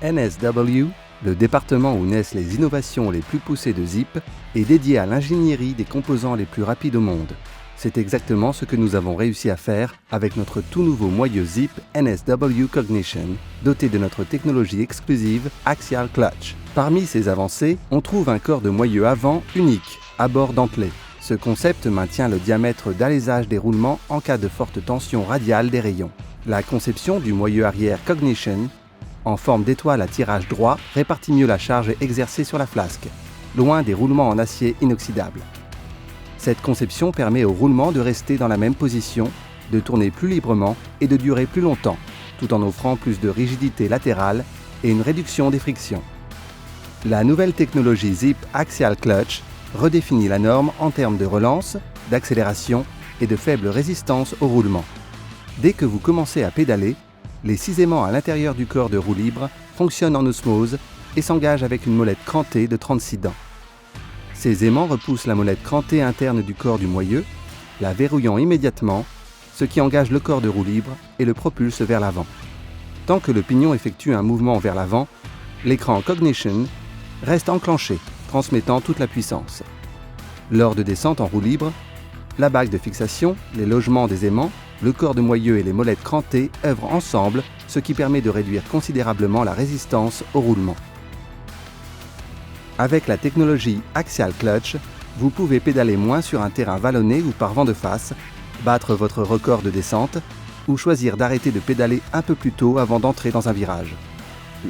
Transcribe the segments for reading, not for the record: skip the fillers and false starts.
NSW, le département où naissent les innovations les plus poussées de Zip, est dédié à l'ingénierie des composants les plus rapides au monde. C'est exactement ce que nous avons réussi à faire avec notre tout nouveau moyeu Zip NSW Cognition, doté de notre technologie exclusive Axial Clutch. Parmi ces avancées, on trouve un corps de moyeu avant unique, à bord dentelé. Ce concept maintient le diamètre d'alésage des roulements en cas de forte tension radiale des rayons. La conception du moyeu arrière Cognition, en forme d'étoile à tirage droit, répartit mieux la charge exercée sur la flasque, loin des roulements en acier inoxydable. Cette conception permet au roulement de rester dans la même position, de tourner plus librement et de durer plus longtemps, tout en offrant plus de rigidité latérale et une réduction des frictions. La nouvelle technologie Zip Axial Clutch redéfinit la norme en termes de relance, d'accélération et de faible résistance au roulement. Dès que vous commencez à pédaler, les 6 aimants à l'intérieur du corps de roue libre fonctionnent en osmose et s'engagent avec une molette crantée de 36 dents. Ces aimants repoussent la molette crantée interne du corps du moyeu, la verrouillant immédiatement, ce qui engage le corps de roue libre et le propulse vers l'avant. Tant que le pignon effectue un mouvement vers l'avant, l'écran Cognition reste enclenché, transmettant toute la puissance. Lors de descente en roue libre, la bague de fixation, les logements des aimants, le corps de moyeu et les molettes crantées œuvrent ensemble, ce qui permet de réduire considérablement la résistance au roulement. Avec la technologie Axial Clutch, vous pouvez pédaler moins sur un terrain vallonné ou par vent de face, battre votre record de descente ou choisir d'arrêter de pédaler un peu plus tôt avant d'entrer dans un virage.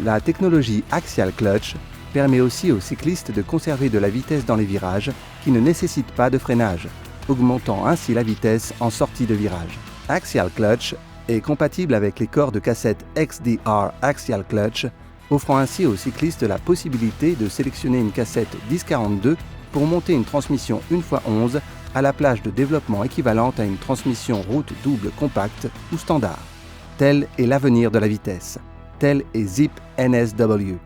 La technologie Axial Clutch permet aussi aux cyclistes de conserver de la vitesse dans les virages qui ne nécessitent pas de freinage, augmentant ainsi la vitesse en sortie de virage. Axial Clutch est compatible avec les corps de cassette XDR Axial Clutch, offrant ainsi aux cyclistes la possibilité de sélectionner une cassette 1042 pour monter une transmission 1x11 à la plage de développement équivalente à une transmission route double compacte ou standard. Tel est l'avenir de la vitesse. Tel est Zip NSW.